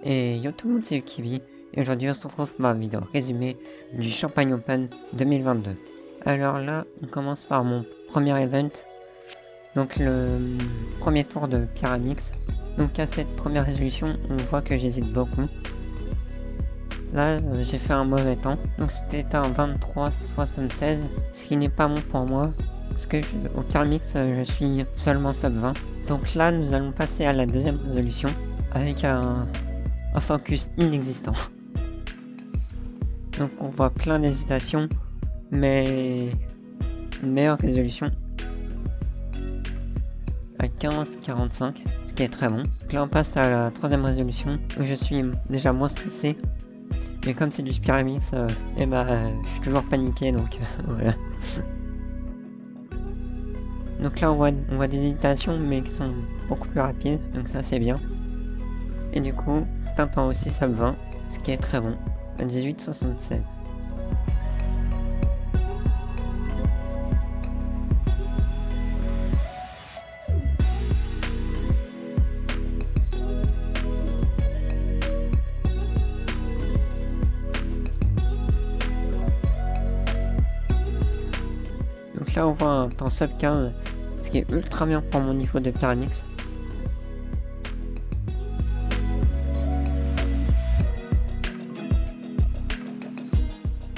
Et yo tout le monde, c'est Ukibi, et aujourd'hui on se retrouve pour ma vidéo résumé du Champagne Open 2022. Alors là, on commence par mon premier event, donc le premier tour de Pyramix. Donc à cette première résolution, on voit que j'hésite beaucoup. Là, j'ai fait un mauvais temps, donc c'était un 23,76, ce qui n'est pas bon pour moi, parce que au Pyramix, je suis seulement sub 20. Donc là, nous allons passer à la deuxième résolution, avec un focus inexistant. Donc on voit plein d'hésitations, mais une meilleure résolution à 15,45, ce qui est très bon. Donc là on passe à la troisième résolution où je suis déjà moins stressé, mais comme c'est du Pyramix, je suis toujours paniqué, donc voilà. Donc là on voit des hésitations mais qui sont beaucoup plus rapides, donc ça c'est bien. Et du coup, c'est un temps aussi sub 20, ce qui est très bon, à 18,67. Donc là, on voit un temps sub 15, ce qui est ultra bien pour mon niveau de Pyramix.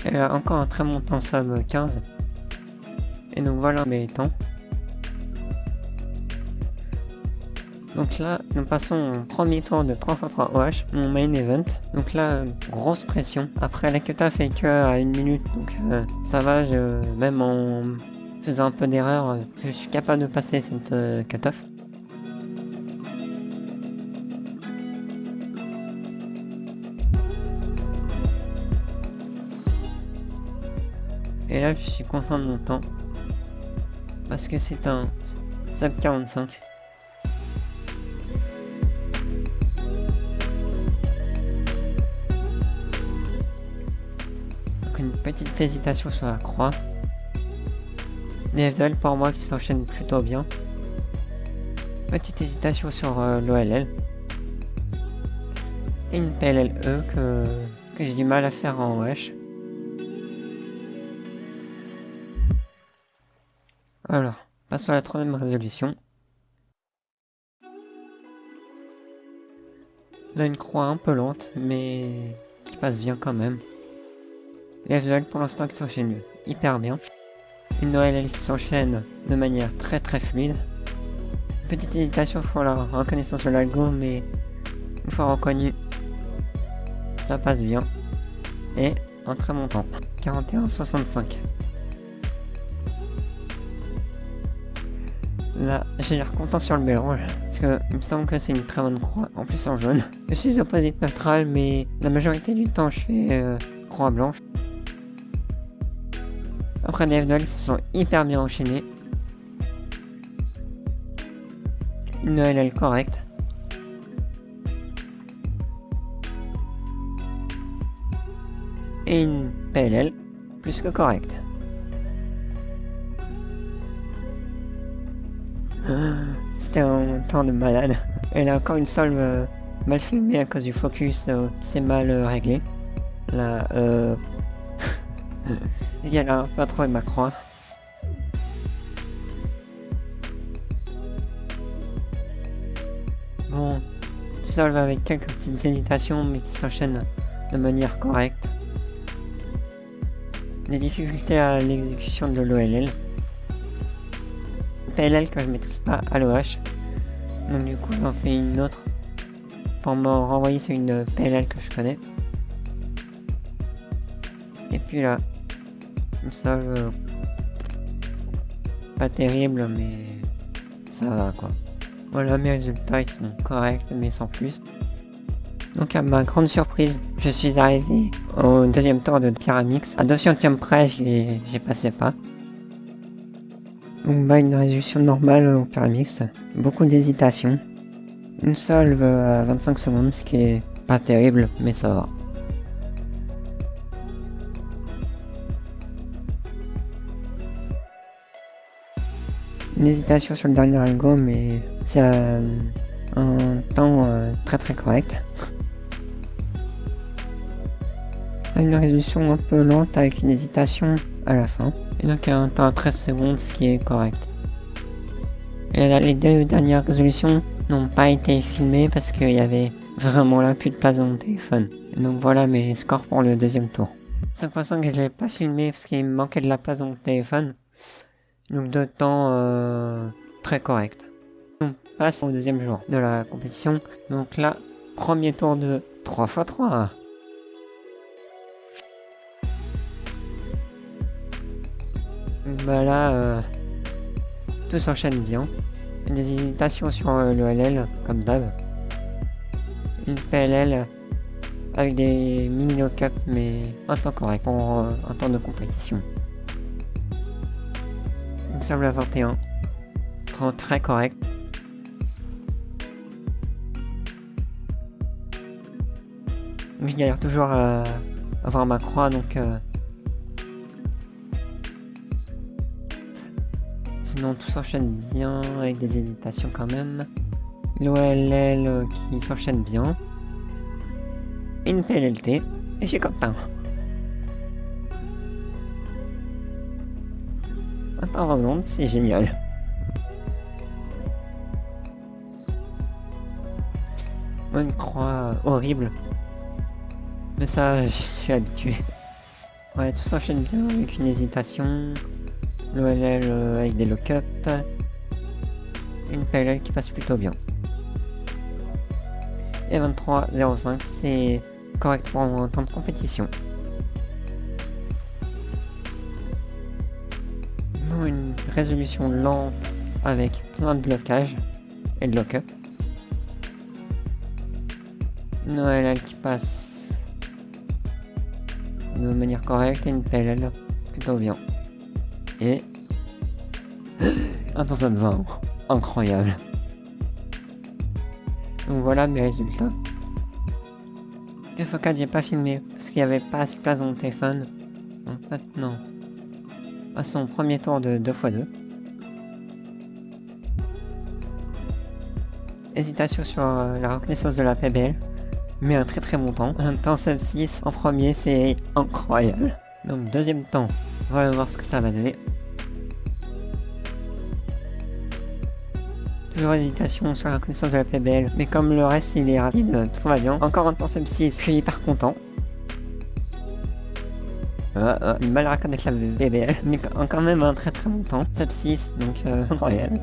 Elle a encore un très bon temps sub 15. Et donc voilà mes temps. Donc là, nous passons au premier tour de 3x3 OH, mon main event. Donc là, grosse pression. Après, la cutoff est que à 1 minute, donc ça va, même en faisant un peu d'erreur, je suis capable de passer cette cutoff. Et là, je suis content de mon temps, parce que c'est un sub 45. Donc une petite hésitation sur la croix. Des FZL pour moi qui s'enchaînent plutôt bien. Petite hésitation sur l'OLL. Et une PLLE que j'ai du mal à faire en OH. Alors, passons à la troisième résolution. Là, une croix un peu lente, mais qui passe bien quand même. Les FZL pour l'instant qui s'enchaînent hyper bien. Une OLL qui s'enchaîne de manière très très fluide. Petite hésitation pour la reconnaissance de l'algo, mais une fois reconnu, ça passe bien. Et un très bon temps, 41,65. Là, j'ai l'air content sur le mélange, parce que il me semble que c'est une très bonne croix, en plus en jaune. Je suis opposite neutral, mais la majorité du temps je fais croix blanche. Après des FDL qui sont hyper bien enchaînés. Une OLL correcte. Et une PLL plus que correcte. C'était un temps de malade. Elle a encore une solve mal filmée à cause du focus qui s'est mal réglé. Là, elle a pas trouvé ma croix. Bon, solve avec quelques petites hésitations mais qui s'enchaînent de manière correcte. Des difficultés à l'exécution de l'OLL. PLL que je maîtrise pas à l'OH. Donc du coup j'en fais une autre pour me renvoyer sur une PLL que je connais. Et puis là, comme ça pas terrible mais ça va quoi. Voilà, mes résultats ils sont corrects mais sans plus. Donc à ma grande surprise, je suis arrivé au deuxième tour de Pyramix. À 200e près, j'ai passé pas. Donc une résolution normale au Pyramix, beaucoup d'hésitation. Une solve à 25 secondes, ce qui est pas terrible, mais ça va. Une hésitation sur le dernier algo, mais c'est un temps très très correct. une résolution un peu lente avec une hésitation à la fin. Et donc un temps à 13 secondes, ce qui est correct. Et là, les 2 dernières résolutions n'ont pas été filmées parce qu'il y avait vraiment là plus de place dans mon téléphone. Et donc voilà mes scores pour le deuxième tour. 5x5 je l'ai pas filmé parce qu'il me manquait de la place dans mon téléphone. Donc 2 temps très corrects. On passe au deuxième jour de la compétition. Donc là, premier tour de 3x3. Bah là, tout s'enchaîne bien. Des hésitations sur le LL, comme d'hab. Une PLL avec des mini lock-up, mais un temps correct pour un temps de compétition. Une sable à 21. Temps très correct. Je galère toujours à avoir ma croix, donc sinon tout s'enchaîne bien avec des hésitations quand même. L'OLL qui s'enchaîne bien. Une PLLT et je suis content. Attends 20 secondes, c'est génial. Une croix horrible. Mais ça, je suis habitué. Ouais, tout s'enchaîne bien avec une hésitation. L'OLL avec des lock-up. Une PLL qui passe plutôt bien. Et 23,05, c'est correct pour un temps de compétition. Non, une résolution lente avec plein de blocages et de lock-up. Une OLL qui passe de manière correcte et une PLL plutôt bien. Et un temps de 20, incroyable. Donc voilà mes résultats. Le F4 j'ai pas filmé parce qu'il y avait pas assez de place dans mon téléphone. Donc maintenant, passons au premier tour de 2x2. Hésitation sur la reconnaissance de la PBL, mais un très très bon temps. Un temps sub 6 en premier, c'est incroyable. Donc deuxième temps, on va voir ce que ça va donner. Toujours hésitation sur la connaissance de la PBL, mais comme le reste il est rapide, tout va bien. Encore un temps sub 6, je suis hyper content. Mal à reconnaître la PBL, mais quand même un très très bon temps. Sub 6, donc incroyable.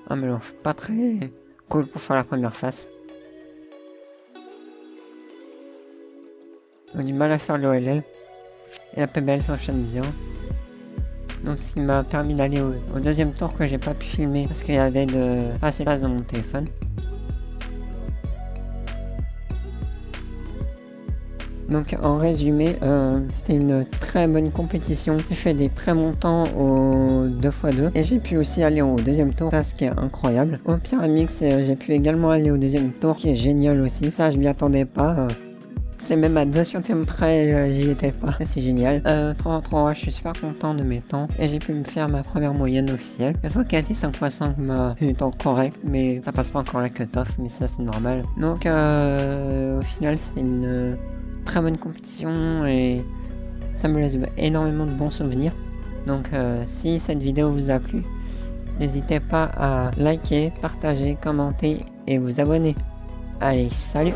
Un mélange pas très cool pour faire la première face. On a du mal à faire l'OLL. Et la PBL s'enchaîne bien. Donc ce qui m'a permis d'aller au deuxième tour que j'ai pas pu filmer parce qu'il y avait pas assez de place dans mon téléphone. Donc en résumé, c'était une très bonne compétition. J'ai fait des très bons temps au 2x2 et j'ai pu aussi aller au deuxième tour, ça ce qui est incroyable. Au Pyramix, j'ai pu également aller au deuxième tour, qui est génial aussi. Ça je m'y attendais pas. C'est même à 2 centièmes près, j'y étais pas. C'est génial. 3-3, je suis super content de mes temps. Et j'ai pu me faire ma première moyenne officielle. La fois qu'elle était 5x5 m'a eu temps correct, mais ça passe pas encore la cut-off, mais ça c'est normal. Donc au final c'est une très bonne compétition et ça me laisse énormément de bons souvenirs. Donc si cette vidéo vous a plu, n'hésitez pas à liker, partager, commenter et vous abonner. Allez, salut!